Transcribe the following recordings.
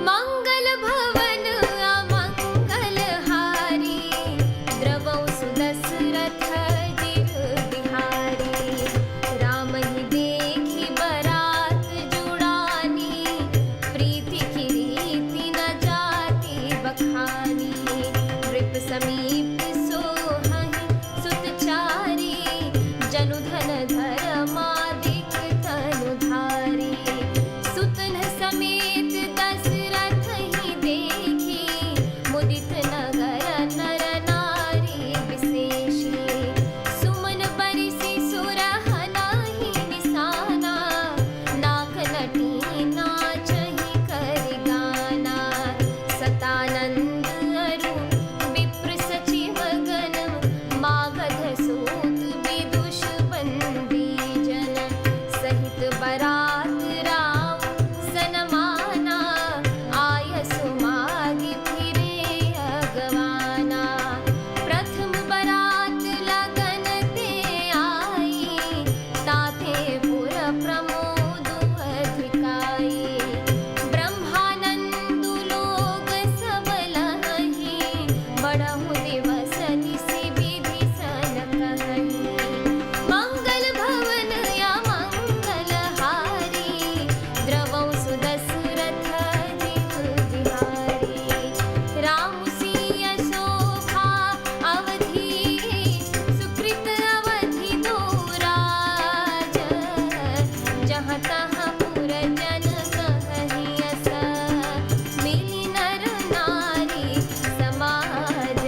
मंगल भवन अमंगल हारी, द्रवौ सुदशरथ जिर बिहारी। राम ही देखी बरात जुड़ानी, प्रीति की रीति न जाति बखानी। नृप समीप सोहहि सुतचारी, जनुधन धर्मादिक तनुधारी। सुतन समेत दशरथ ही देखी, मुदित नगर नर नारी विशेषी। सुमन बरसी सुरहनाहि निशाना, नाक नटी नाचहि करि गाना। सतानंद अरु विप्र सचिव गण, मागध सूत विदुष बंदी जन। सहित बरात राम सनमाना, आय सुमागी फिरे अगवाना। प्रथम बरात लगन ते आई, ताते पुर प्रमोद अधिकाई। ब्रह्मानंदु लोग सब लहहि, बड़हु दिवस निसि विधि सन कहहि। मंगल भवन अमंगल हारी, द्रवौ सुदशरथ जिर बिहारी। राम सिय शोभा अवधि, सुकृत अवधि दो राज। जहाँ तहाँ पुर जन कहहि अस, मिली नर नारी समाज।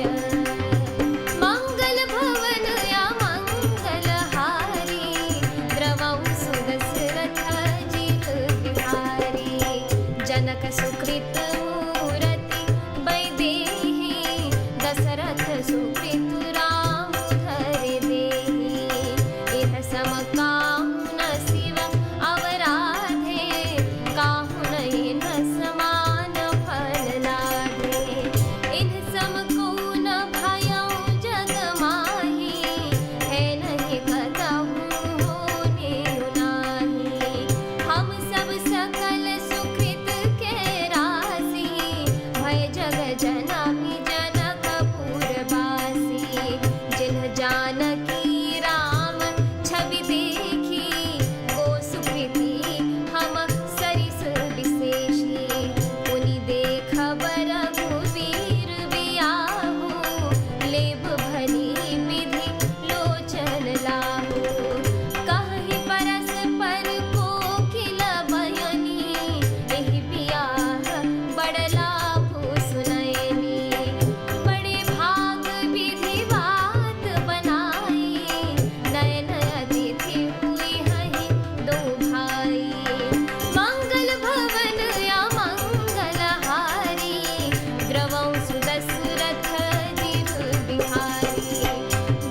मंगल भवन अमंगल हारी, द्रवौ सुदशरथ जिर बिहारी। जनक सुकृत मूरति वैदेही, दशरथ सुकृत राम धरि देहि। इह सम काहु न शिव अवराधे, काहु न इन् समान फल लागे। इन् सम को न भयउ जग माही, है नहीं कतहु होने नाही। हम सब सकल सुकृत के राशि, भय जग जनमी जनकपुर बासी। जिन्ह जानकी राम छवि देखी, को सुकृति हम सरिस विशेषी। पुनि देखब रघुवीर बियाहु, लेब भली विधि लोचन लाहु। कहहि परस्पर कोकिल बयनी, एहि बियाह बड़ लाभु सुनैनी। बड़े भाग विधि बात बनाई, नयन अतिथि हुई हहि दो भाई। मंगल भवन अमंगल हारी, द्रवौ सुदशरथ जिर बिहारी।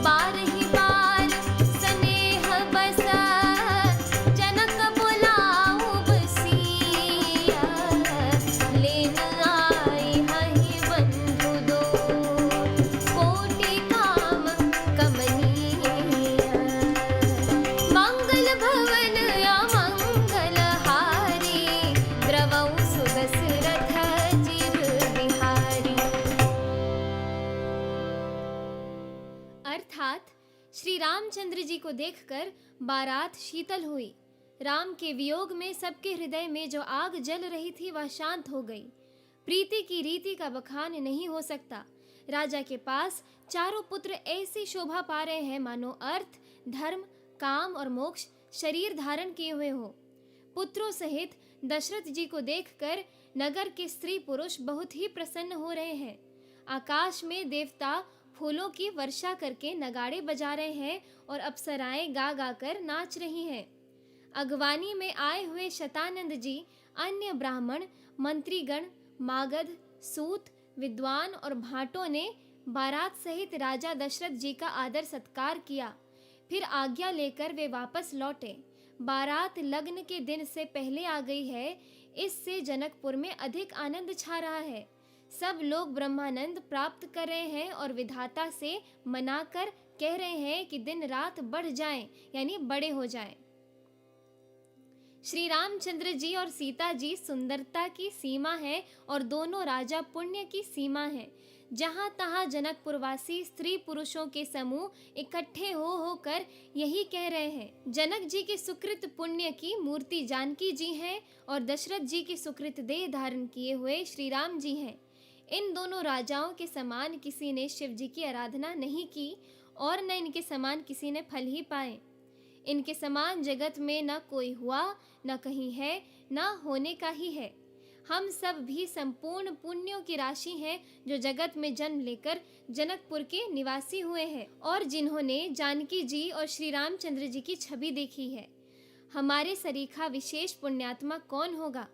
बारहि बार स्नेह बसा, जनक बुलाऊ बसिया। लेन आए हहि बंधु दो, कोटि काम कमनीय। मंगल भवन अमंगल हारी, द्रवौ सुदशरथ जिर बिहारी। अर्थात श्री रामचंद्र जी को देखकर बारात शीतल हुई। राम के वियोग में सबके हृदय में जो आग जल रही थी वह शांत हो गई। प्रीति की रीति का बखान नहीं हो सकता। राजा के पास चारों पुत्र ऐसी शोभा पा रहे हैं मानो अर्थ, धर्म, काम और मोक्ष शरीर धारण किए हुए हो। पुत्रों सहित दशरथ जी को देखकर नगर के स्त्री पुरुष बहुत ही प्रसन्न हो रहे हैं। आकाश में देवता फूलों की वर्षा करके नगाड़े बजा रहे हैं और अप्सराएं गा गा कर नाच रही हैं। अगवानी में आए हुए शतानंद जी, अन्य ब्राह्मण, मंत्रीगण, मागध, सूत, विद्वान और भाटों ने बारात सहित राजा दशरथ जी का आदर सत्कार किया। फिर आज्ञा लेकर वे वापस लौटे। बारात लग्न के दिन से पहले आ गई है, इससे जनकपुर में अधिक आनंद छा रहा है। सब लोग ब्रह्मानंद प्राप्त कर रहे हैं और विधाता से मनाकर कह रहे हैं कि दिन रात बढ़ जाएं, यानी बड़े हो जाएं। श्री रामचंद्र जी और सीता जी सुंदरता की सीमा है और दोनों राजा पुण्य की सीमा है। जहाँ तहाँ जनकपुरवासी स्त्री पुरुषों के समूह इकट्ठे हो होकर यही कह रहे हैं, जनक जी के सुकृत पुण्य की मूर्ति जानकी जी हैं और दशरथ जी के सुकृत देह धारण किए हुए श्री राम जी हैं। इन दोनों राजाओं के समान किसी ने शिव जी की आराधना नहीं की और न इनके समान किसी ने फल ही पाए। इनके समान जगत में न कोई हुआ, न कहीं है, न होने का ही है। हम सब भी संपूर्ण पुण्यों की राशि हैं जो जगत में जन्म लेकर जनकपुर के निवासी हुए हैं और जिन्होंने जानकी जी और श्री रामचंद्र जी की छवि देखी है। हमारे सरीखा विशेष पुण्यात्मा कौन होगा?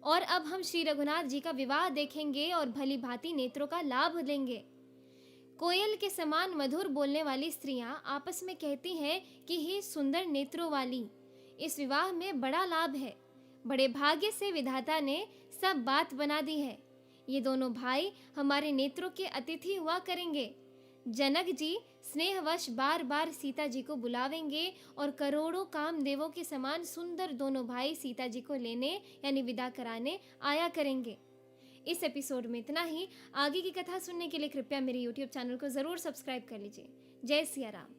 और अब हम श्री रघुनाथ जी का विवाह देखेंगे और भली भांति नेत्रों का लाभ लेंगे। कोयल के समान मधुर बोलने वाली स्त्रियां आपस में कहती हैं कि हे सुंदर नेत्रों वाली, इस विवाह में बड़ा लाभ है। बड़े भाग्य से विधाता ने सब बात बना दी है। ये दोनों भाई हमारे नेत्रों के अतिथि हुआ करेंगे। जनक जी स्नेहवश बार बार सीता जी को बुलावेंगे और करोड़ों कामदेवों के समान सुंदर दोनों भाई सीता जी को लेने यानी विदा कराने आया करेंगे। इस एपिसोड में इतना ही। आगे की कथा सुनने के लिए कृपया मेरे YouTube चैनल को ज़रूर सब्सक्राइब कर लीजिए। जय सिया राम।